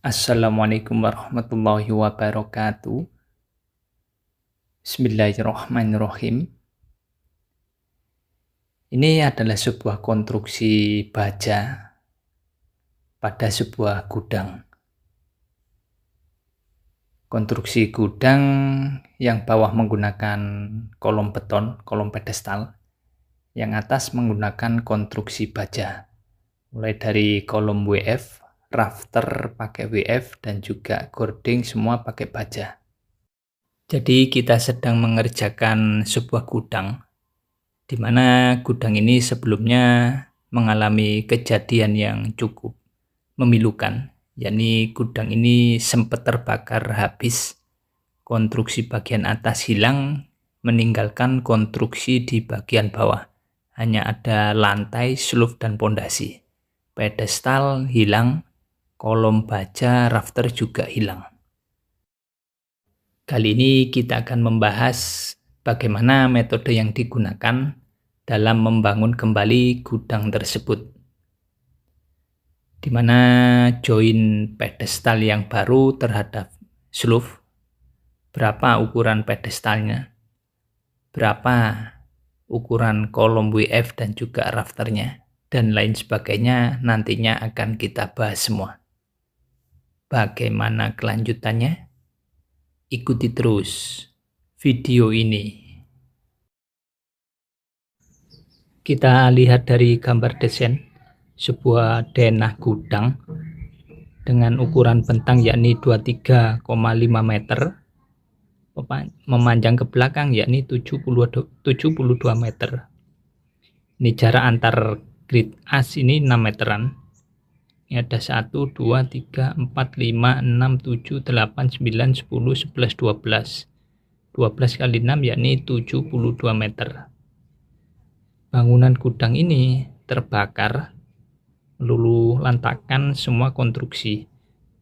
Assalamualaikum warahmatullahi wabarakatuh. Bismillahirrahmanirrahim. Ini adalah sebuah konstruksi baja pada sebuah gudang. Konstruksi gudang yang bawah menggunakan kolom beton, kolom pedestal, yang atas menggunakan konstruksi baja. Mulai dari kolom WF, rafter pakai WF, dan juga gording semua pakai baja. Jadi kita sedang mengerjakan sebuah gudang, di mana gudang ini sebelumnya mengalami kejadian yang cukup memilukan, yakni gudang ini sempat terbakar habis, konstruksi bagian atas hilang, meninggalkan konstruksi di bagian bawah. Hanya ada lantai, sluf, dan pondasi. Pedestal hilang, kolom baja, rafter juga hilang. Kali ini kita akan membahas bagaimana metode yang digunakan dalam membangun kembali gudang tersebut, di mana join pedestal yang baru terhadap sluf, berapa ukuran pedestalnya, berapa ukuran kolom WF dan juga rafternya, dan lain sebagainya nantinya akan kita bahas semua. Bagaimana kelanjutannya? Ikuti terus video ini. Kita lihat dari gambar desain sebuah denah gudang dengan ukuran bentang yakni 23,5 meter, memanjang ke belakang yakni 72 meter. Ini jarak antar grid as ini 6 meteran. Ini ada 1, 2, 3, 4, 5, 6, 7, 8, 9, 10, 11, 12. 12 kali 6 yakni 72 meter. Bangunan gudang ini terbakar, meluluh lantakan semua konstruksi,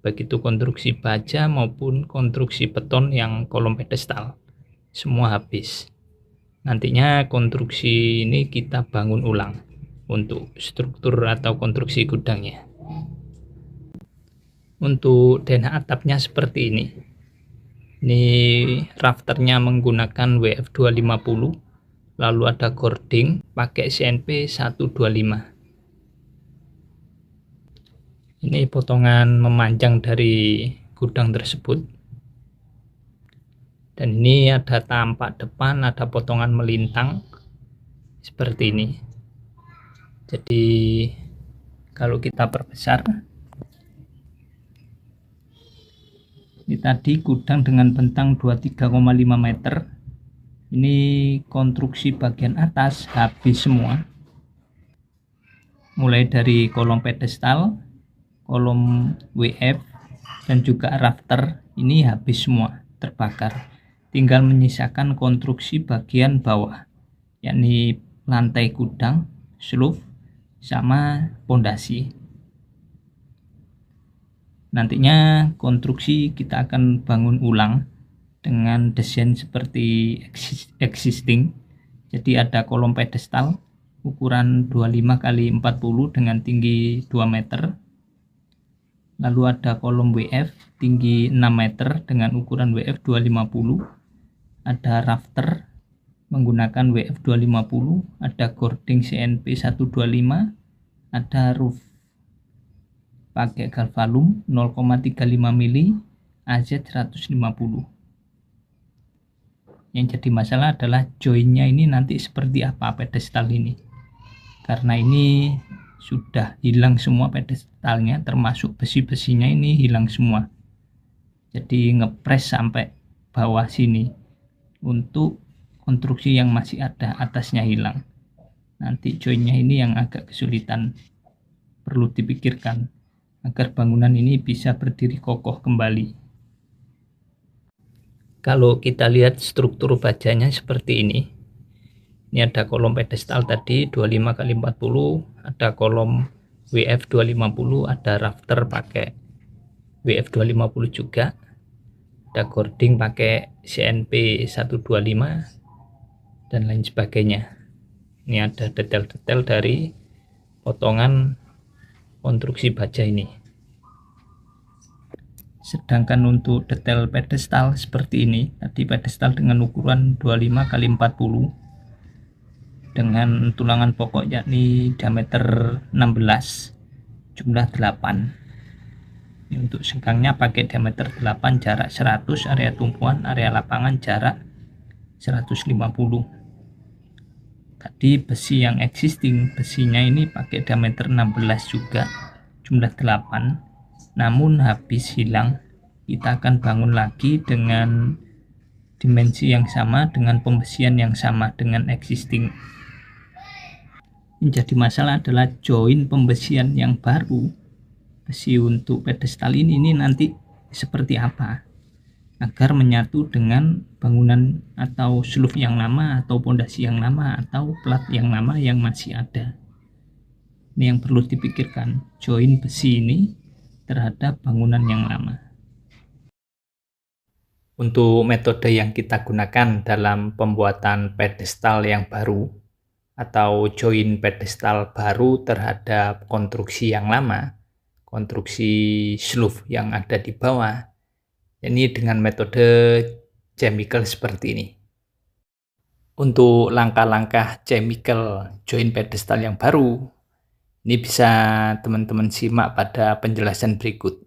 baik itu konstruksi baja maupun konstruksi beton yang kolom pedestal. Semua habis. Nantinya konstruksi ini kita bangun ulang untuk struktur atau konstruksi gudangnya. Untuk denah atapnya seperti ini. Ini rafternya menggunakan WF 250, lalu ada gording pakai CNP 125. Ini potongan memanjang dari gudang tersebut. Dan ini ada tampak depan, ada potongan melintang seperti ini. Jadi kalau kita perbesar, ini tadi gudang dengan bentang 23,5 meter. Ini konstruksi bagian atas habis semua. Mulai dari kolom pedestal, kolom WF, dan juga rafter ini habis semua, terbakar. Tinggal menyisakan konstruksi bagian bawah, yakni lantai gudang, sluf, sama pondasi. Nantinya konstruksi kita akan bangun ulang dengan desain seperti existing. Jadi ada kolom pedestal ukuran 25 kali 40 dengan tinggi 2 meter. Lalu ada kolom WF tinggi 6 meter dengan ukuran WF 250. Ada rafter menggunakan WF 250, ada gording CNP 125, ada roof pakai galvalum 0,35 mili, AZ 150. Yang jadi masalah adalah joinnya ini nanti seperti apa pedestal ini, karena ini sudah hilang semua pedestalnya, termasuk besi-besinya ini hilang semua. Jadi ngepres sampai bawah sini. Untuk konstruksi yang masih ada, atasnya hilang. Nanti joinnya ini yang agak kesulitan, perlu dipikirkan agar bangunan ini bisa berdiri kokoh kembali. Kalau kita lihat struktur bajanya seperti ini. Ini ada kolom pedestal tadi 25 kali 40, ada kolom WF 250, ada rafter pakai WF 250 juga. Ada gording pakai CNP 125 dan lain sebagainya. Ini ada detail-detail dari potongan konstruksi baja ini. Sedangkan untuk detail pedestal seperti ini, tadi pedestal dengan ukuran 25 x 40 dengan tulangan pokok yakni diameter 16, jumlah 8. Ini untuk sengkangnya pakai diameter 8, jarak 100, area tumpuan, area lapangan jarak 150. Tadi besi yang existing, besinya ini pakai diameter 16 juga, jumlah 8. Namun habis hilang, kita akan bangun lagi dengan dimensi yang sama, dengan pembesian yang sama dengan existing. Yang jadi masalah adalah join pembesian yang baru. Besi untuk pedestal ini nanti seperti apa agar menyatu dengan bangunan atau sloof yang lama atau pondasi yang lama atau plat yang lama yang masih ada. Ini yang perlu dipikirkan, join besi ini terhadap bangunan yang lama. Untuk metode yang kita gunakan dalam pembuatan pedestal yang baru atau join pedestal baru terhadap konstruksi yang lama, konstruksi sloof yang ada di bawah, ini dengan metode chemical seperti ini. Untuk langkah-langkah chemical join pedestal yang baru, ini bisa teman-teman simak pada penjelasan berikut.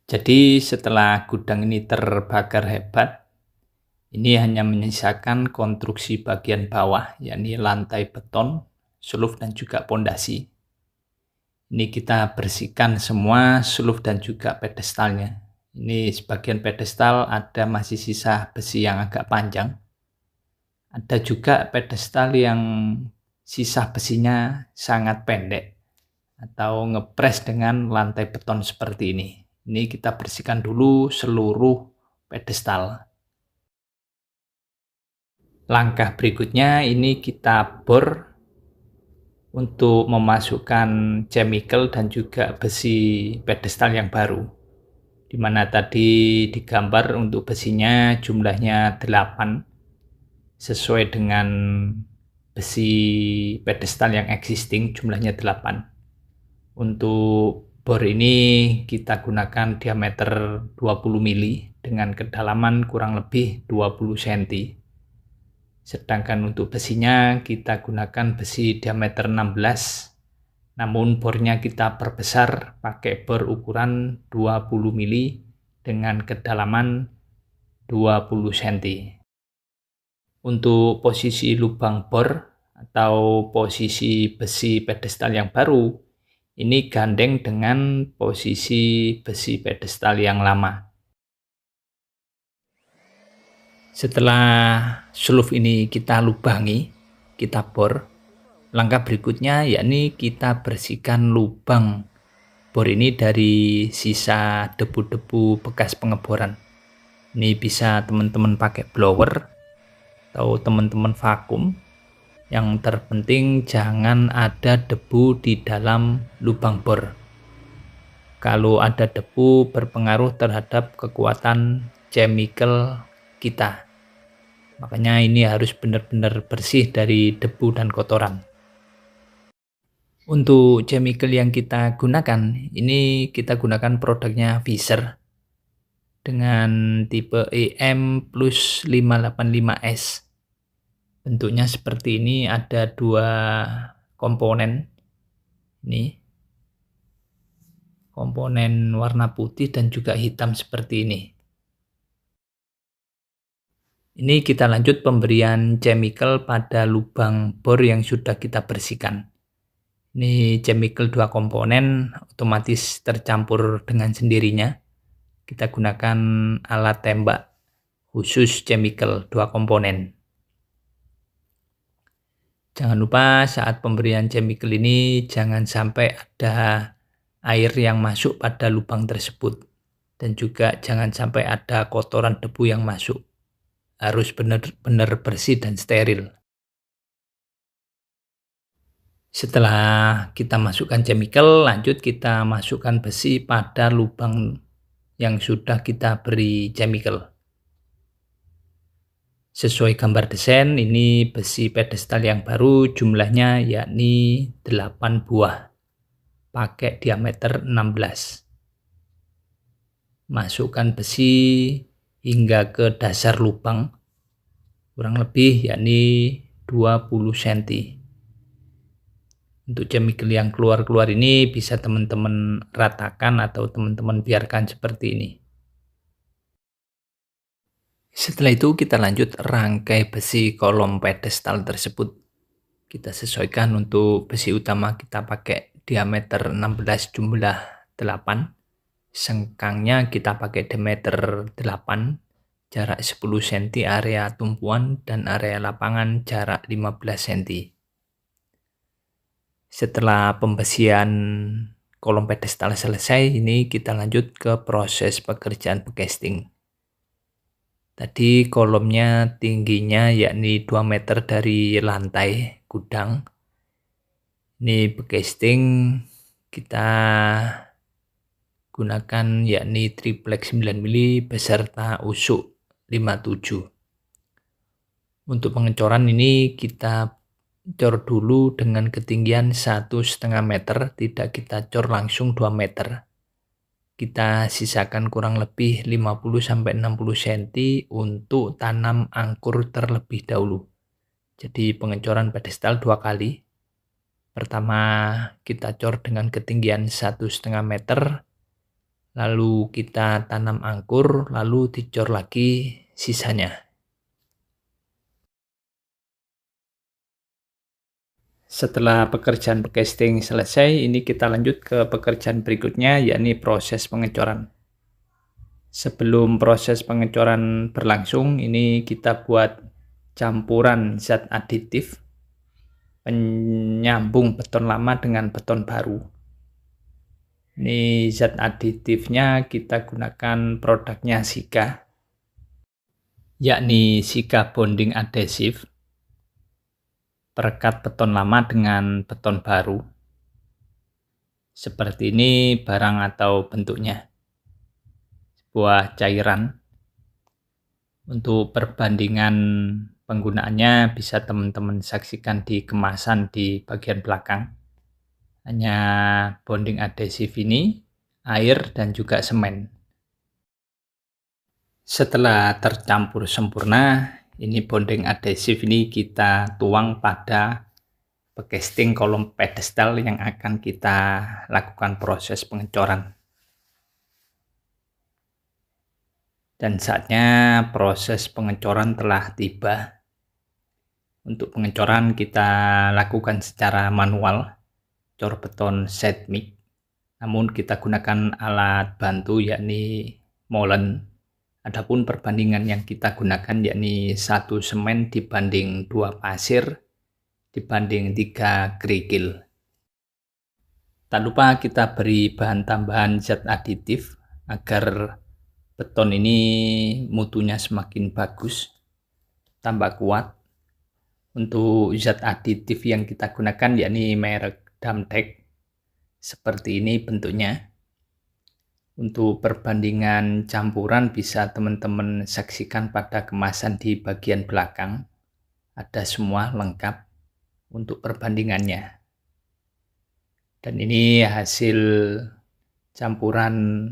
Jadi setelah gudang ini terbakar hebat, ini hanya menyisakan konstruksi bagian bawah, yakni lantai beton, sloof dan juga pondasi. Ini kita bersihkan semua sloof dan juga pedestalnya. Ini sebagian pedestal ada masih sisa besi yang agak panjang. Ada juga pedestal yang sisa besinya sangat pendek atau ngepres dengan lantai beton seperti ini. Ini kita bersihkan dulu seluruh pedestal. Langkah berikutnya ini kita bor untuk memasukkan chemical dan juga besi pedestal yang baru. Dimana tadi digambar untuk besinya jumlahnya 8 sesuai dengan besi pedestal yang existing jumlahnya 8. Untuk bor ini kita gunakan diameter 20 mili dengan kedalaman kurang lebih 20 cm. Sedangkan untuk besinya kita gunakan besi diameter 16, namun bornya kita perbesar pakai bor ukuran 20 mili dengan kedalaman 20 cm. Untuk posisi lubang bor atau posisi besi pedestal yang baru, ini gandeng dengan posisi besi pedestal yang lama. Setelah sloof ini kita lubangi, kita bor, langkah berikutnya yakni kita bersihkan lubang bor ini dari sisa debu-debu bekas pengeboran. Ini bisa teman-teman pakai blower atau teman-teman vakum. Yang terpenting jangan ada debu di dalam lubang bor. Kalau ada debu berpengaruh terhadap kekuatan chemical kita. Makanya ini harus benar-benar bersih dari debu dan kotoran. Untuk chemical yang kita gunakan, ini kita gunakan produknya Fisher dengan tipe EM plus 585S. Bentuknya seperti ini, ada 2 komponen. Ini komponen warna putih dan juga hitam seperti ini. Ini kita lanjut pemberian chemical pada lubang bor yang sudah kita bersihkan. Ini chemical 2 komponen otomatis tercampur dengan sendirinya. Kita gunakan alat tembak khusus chemical 2 komponen. Jangan lupa saat pemberian chemical ini jangan sampai ada air yang masuk pada lubang tersebut. Dan juga jangan sampai ada kotoran debu yang masuk. Harus benar-benar bersih dan steril. Setelah kita masukkan chemical, lanjut kita masukkan besi pada lubang yang sudah kita beri chemical. Sesuai gambar desain, ini besi pedestal yang baru jumlahnya yakni 8 buah. Pakai diameter 16. masukkan besi hingga ke dasar lubang, kurang lebih yakni 20 cm. Untuk chemical yang keluar-keluar ini bisa teman-teman ratakan atau teman-teman biarkan seperti ini. Setelah itu kita lanjut rangkai besi kolom pedestal tersebut. Kita sesuaikan untuk besi utama kita pakai diameter 16 jumlah 8. Sengkangnya kita pakai diameter 8, jarak 10 cm area tumpuan dan area lapangan jarak 15 cm. Setelah pembesian kolom pedestal selesai, ini kita lanjut ke proses pekerjaan casting. Tadi kolomnya tingginya yakni 2 meter dari lantai gudang. Ini casting kita gunakan yakni triplek 9 mili beserta usuk 57. Untuk pengecoran ini kita cor dulu dengan ketinggian 1,5 meter, tidak kita cor langsung 2 meter. Kita sisakan kurang lebih 50-60 cm untuk tanam angkur terlebih dahulu. Jadi pengecoran pedestal 2 kali. Pertama kita cor dengan ketinggian 1,5 meter, lalu kita tanam angkur, lalu dicor lagi sisanya. Setelah pekerjaan casting selesai, ini kita lanjut ke pekerjaan berikutnya, yakni proses pengecoran. Sebelum proses pengecoran berlangsung, ini kita buat campuran zat aditif penyambung beton lama dengan beton baru. Ini zat aditifnya kita gunakan produknya Sika, yakni Sika Bonding Adhesive. Perekat beton lama dengan beton baru. Seperti ini barang atau bentuknya. Sebuah cairan. Untuk perbandingan penggunaannya bisa teman-teman saksikan di kemasan di bagian belakang. Hanya bonding adhesif ini, air dan juga semen. Setelah tercampur sempurna, ini bonding adhesif ini kita tuang pada casting kolom pedestal yang akan kita lakukan proses pengecoran. Dan saatnya proses pengecoran telah tiba. Untuk pengecoran kita lakukan secara manual, cor beton seismik. Namun kita gunakan alat bantu yakni molen. Adapun perbandingan yang kita gunakan yakni 1 semen dibanding 2 pasir dibanding 3 kerikil. Tak lupa kita beri bahan tambahan zat aditif agar beton ini mutunya semakin bagus, tambah kuat. Untuk zat aditif yang kita gunakan yakni merek Damtek. Seperti ini bentuknya. Untuk perbandingan campuran bisa teman-teman saksikan pada kemasan di bagian belakang. Ada semua lengkap untuk perbandingannya. Dan ini hasil campuran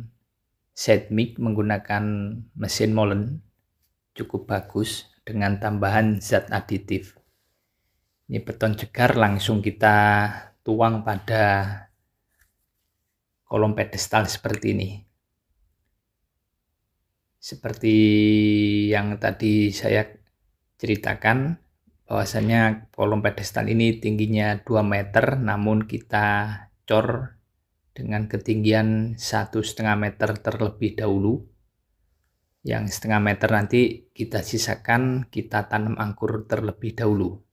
seismik menggunakan mesin molen. Cukup bagus dengan tambahan zat aditif. Ini beton cegar langsung kita tuang pada kolom pedestal seperti ini. Seperti yang tadi saya ceritakan, bahwasanya kolom pedestal ini tingginya 2 meter, namun kita cor dengan ketinggian 1,5 meter terlebih dahulu. Yang 0,5 meter nanti kita sisakan, kita tanam angkur terlebih dahulu.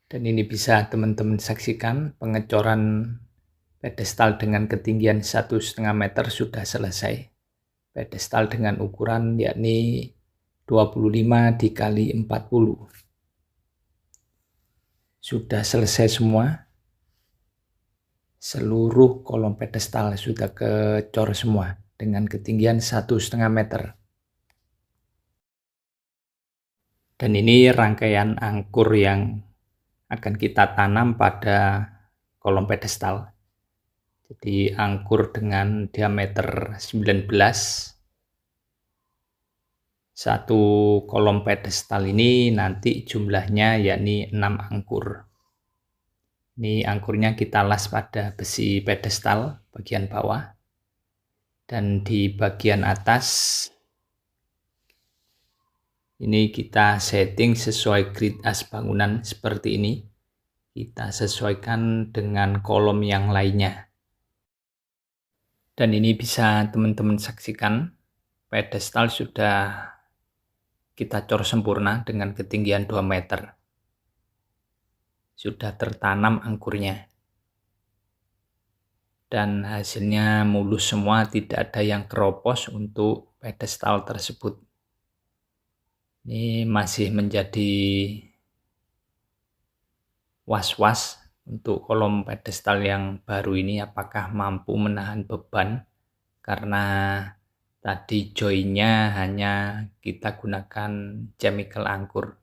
Dan ini bisa teman-teman saksikan pengecoran pedestal dengan ketinggian 1,5 meter sudah selesai. Pedestal dengan ukuran yakni 25 dikali 40. Sudah selesai semua. Seluruh kolom pedestal sudah kecor semua dengan ketinggian 1,5 meter. Dan ini rangkaian angkur yang akan kita tanam pada kolom pedestal. Jadi angkur dengan diameter 19. Satu kolom pedestal ini nanti jumlahnya yakni 6 angkur. Ini angkurnya kita las pada besi pedestal bagian bawah. Dan di bagian atas ini kita setting sesuai grid as bangunan seperti ini. Kita sesuaikan dengan kolom yang lainnya. Dan ini bisa teman-teman saksikan, pedestal sudah kita cor sempurna dengan ketinggian 2 meter. Sudah tertanam angkurnya. Dan hasilnya mulus semua, tidak ada yang keropos untuk pedestal tersebut. Ini masih menjadi was-was untuk kolom pedestal yang baru ini, apakah mampu menahan beban, karena tadi joinnya hanya kita gunakan chemical angkur.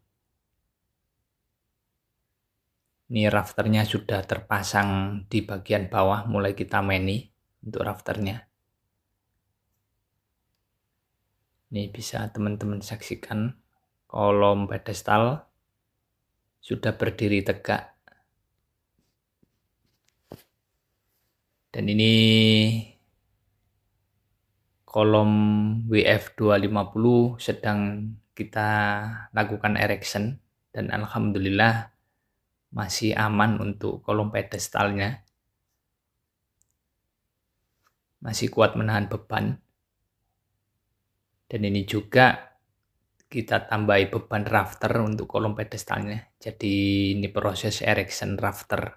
Ini rafternya sudah terpasang di bagian bawah, mulai kita meni untuk rafternya. Ini bisa teman-teman saksikan, kolom pedestal sudah berdiri tegak. Dan ini kolom WF250 sedang kita lakukan erection, dan alhamdulillah masih aman untuk kolom pedestalnya. Masih kuat menahan beban. Dan ini juga kita tambahi beban rafter untuk kolom pedestalnya. Jadi ini proses erection rafter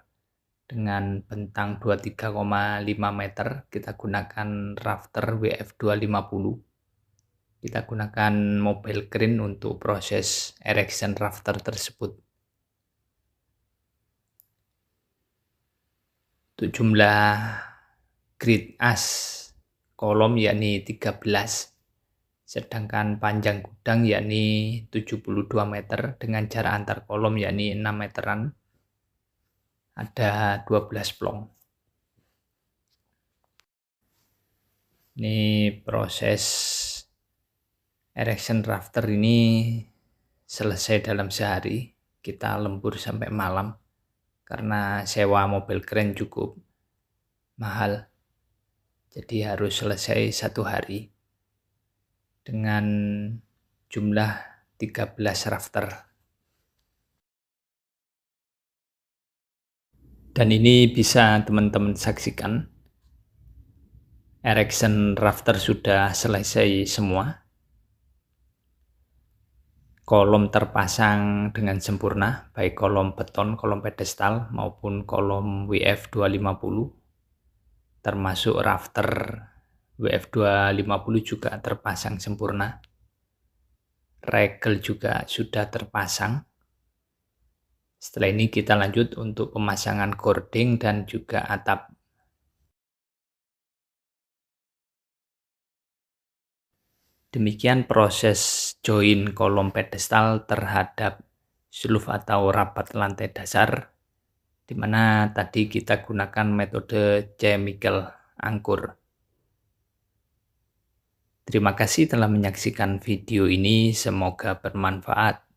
dengan bentang 23,5 meter. Kita gunakan rafter WF250. Kita gunakan mobile crane untuk proses erection rafter tersebut. Untuk jumlah grid as kolom yakni 13. Sedangkan panjang gudang yakni 72 meter dengan jarak antar kolom yakni 6 meteran. Ada 12 plong. Ini proses erection rafter ini selesai dalam sehari. Kita lembur sampai malam karena sewa mobil crane cukup mahal. Jadi harus selesai 1 hari dengan jumlah 13 rafter. Dan ini bisa teman-teman saksikan, erection rafter sudah selesai semua. Kolom terpasang dengan sempurna, baik kolom beton, kolom pedestal maupun kolom WF250. Termasuk rafter WF250 juga terpasang sempurna. Regel juga sudah terpasang. Setelah ini kita lanjut untuk pemasangan gording dan juga atap. Demikian proses join kolom pedestal terhadap sloof atau rapat lantai dasar, di mana tadi kita gunakan metode chemical angkur. Terima kasih telah menyaksikan video ini, semoga bermanfaat.